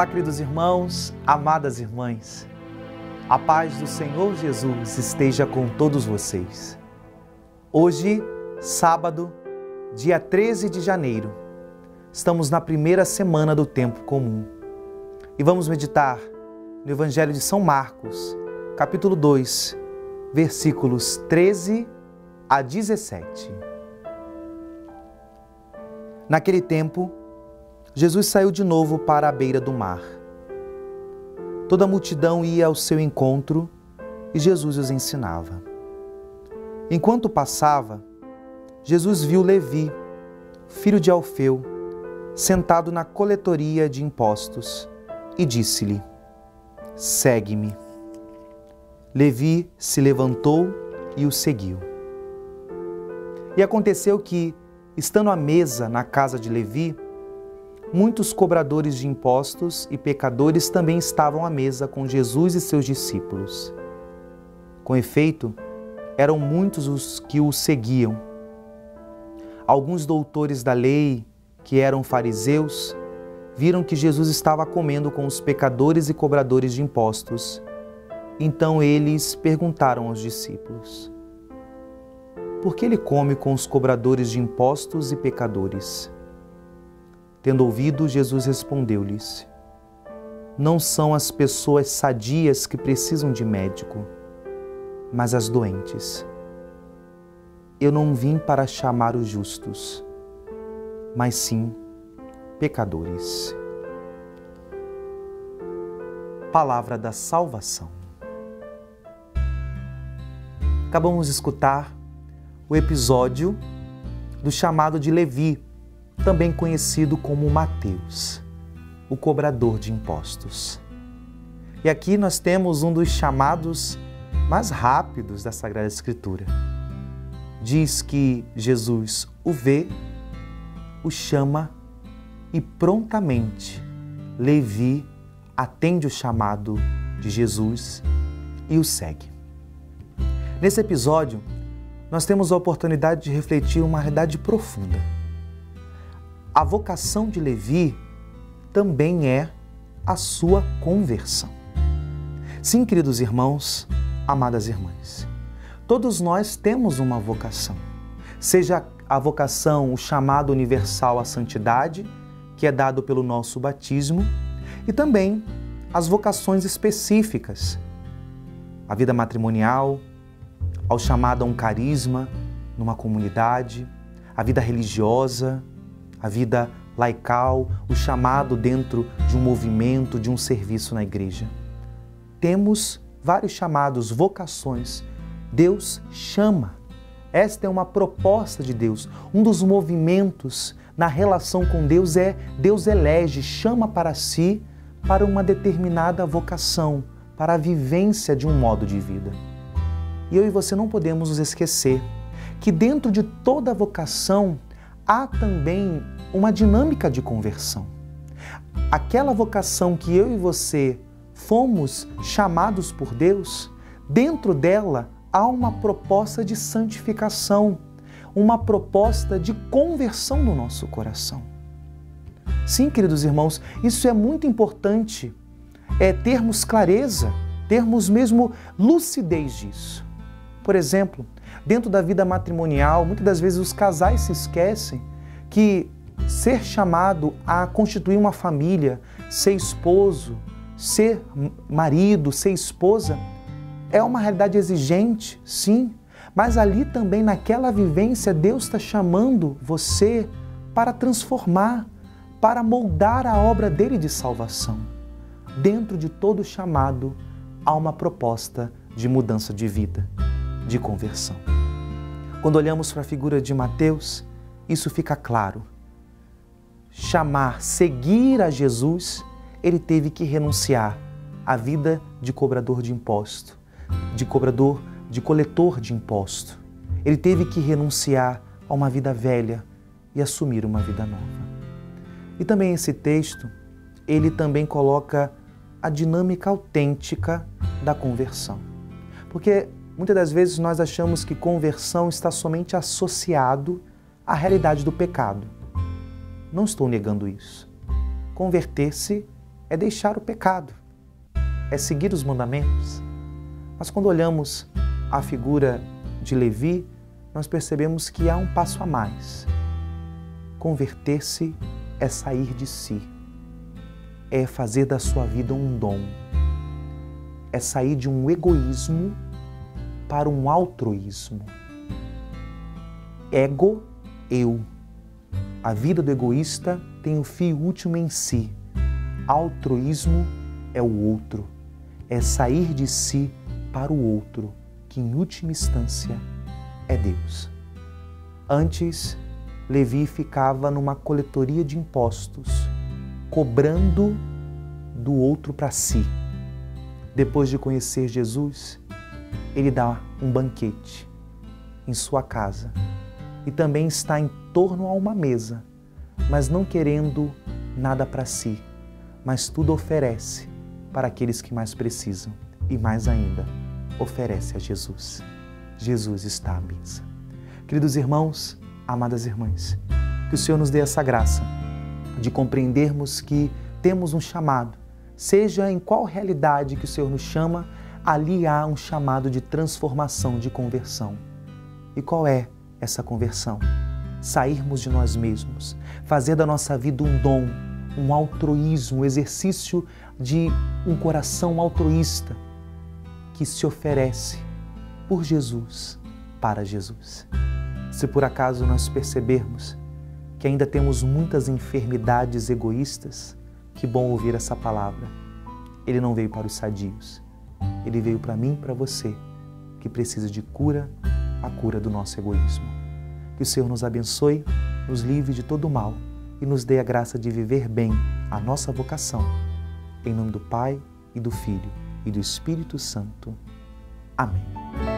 Olá, queridos irmãos, amadas irmãs. A paz do Senhor Jesus esteja com todos vocês. Hoje, sábado, dia 13 de janeiro, estamos na primeira semana do tempo comum e vamos meditar no Evangelho de São Marcos, capítulo 2, versículos 13 a 17. Naquele tempo, Jesus saiu de novo para a beira do mar. Toda a multidão ia ao seu encontro e Jesus os ensinava. Enquanto passava, Jesus viu Levi, filho de Alfeu, sentado na coletoria de impostos e disse-lhe: "Segue-me." Levi se levantou e o seguiu. E aconteceu que, estando à mesa na casa de Levi, muitos cobradores de impostos e pecadores também estavam à mesa com Jesus e seus discípulos. Com efeito, eram muitos os que o seguiam. Alguns doutores da lei, que eram fariseus, viram que Jesus estava comendo com os pecadores e cobradores de impostos. Então eles perguntaram aos discípulos: "Por que ele come com os cobradores de impostos e pecadores?" Tendo ouvido, Jesus respondeu-lhes: "Não são as pessoas sadias que precisam de médico, mas as doentes. Eu não vim para chamar os justos, mas sim pecadores." Palavra da salvação. Acabamos de escutar o episódio do chamado de Levi, também conhecido como Mateus, o cobrador de impostos. E aqui nós temos um dos chamados mais rápidos da Sagrada Escritura. Diz que Jesus o vê, o chama e prontamente Levi atende o chamado de Jesus e o segue. Nesse episódio, nós temos a oportunidade de refletir uma realidade profunda. A vocação de Levi também é a sua conversão. Sim, queridos irmãos, amadas irmãs, todos nós temos uma vocação. Seja a vocação, o chamado universal à santidade, que é dado pelo nosso batismo, e também as vocações específicas, a vida matrimonial, ao chamado a um carisma numa comunidade, a vida religiosa, a vida laical, o chamado dentro de um movimento, de um serviço na igreja. Temos vários chamados, vocações. Deus chama. Esta é uma proposta de Deus. Um dos movimentos na relação com Deus é Deus elege, chama para si, para uma determinada vocação, para a vivência de um modo de vida. E eu e você não podemos nos esquecer que dentro de toda vocação há também uma dinâmica de conversão. Aquela vocação que eu e você fomos chamados por Deus, dentro dela há uma proposta de santificação, uma proposta de conversão no nosso coração. Sim, queridos irmãos, isso é muito importante, termos clareza, termos mesmo lucidez disso. Por exemplo, dentro da vida matrimonial, muitas das vezes os casais se esquecem que ser chamado a constituir uma família, ser esposo, ser marido, ser esposa, é uma realidade exigente, sim, mas ali também naquela vivência Deus está chamando você para transformar, para moldar a obra dele de salvação. Dentro de todo chamado há uma proposta de mudança de vida, de conversão. Quando olhamos para a figura de Mateus, isso fica claro. Chamar, seguir a Jesus, ele teve que renunciar à vida de cobrador de imposto, de coletor de imposto. Ele teve que renunciar a uma vida velha e assumir uma vida nova. E também esse texto, ele também coloca a dinâmica autêntica da conversão. Porque muitas das vezes nós achamos que conversão está somente associado à realidade do pecado. Não estou negando isso. Converter-se é deixar o pecado, é seguir os mandamentos. Mas quando olhamos a figura de Levi, nós percebemos que há um passo a mais. Converter-se é sair de si, é fazer da sua vida um dom, é sair de um egoísmo para um altruísmo. Ego, eu. A vida do egoísta tem o fim último em si. Altruísmo é o outro, é sair de si para o outro, que em última instância é Deus. Antes, Levi ficava numa coletoria de impostos, cobrando do outro para si. Depois de conhecer Jesus, ele dá um banquete em sua casa e também está em torno a uma mesa, mas não querendo nada para si, mas tudo oferece para aqueles que mais precisam e mais ainda, oferece a Jesus. Jesus está à mesa. Queridos irmãos, amadas irmãs, que o Senhor nos dê essa graça de compreendermos que temos um chamado, seja em qual realidade que o Senhor nos chama, ali há um chamado de transformação, de conversão. E qual é essa conversão? Sairmos de nós mesmos, fazer da nossa vida um dom, um altruísmo, um exercício de um coração altruísta que se oferece por Jesus, para Jesus. Se por acaso nós percebermos que ainda temos muitas enfermidades egoístas, que bom ouvir essa palavra. Ele não veio para os sadios, ele veio para mim e para você, que precisa de cura, a cura do nosso egoísmo. Que o Senhor nos abençoe, nos livre de todo o mal e nos dê a graça de viver bem a nossa vocação. Em nome do Pai, e do Filho, e do Espírito Santo. Amém.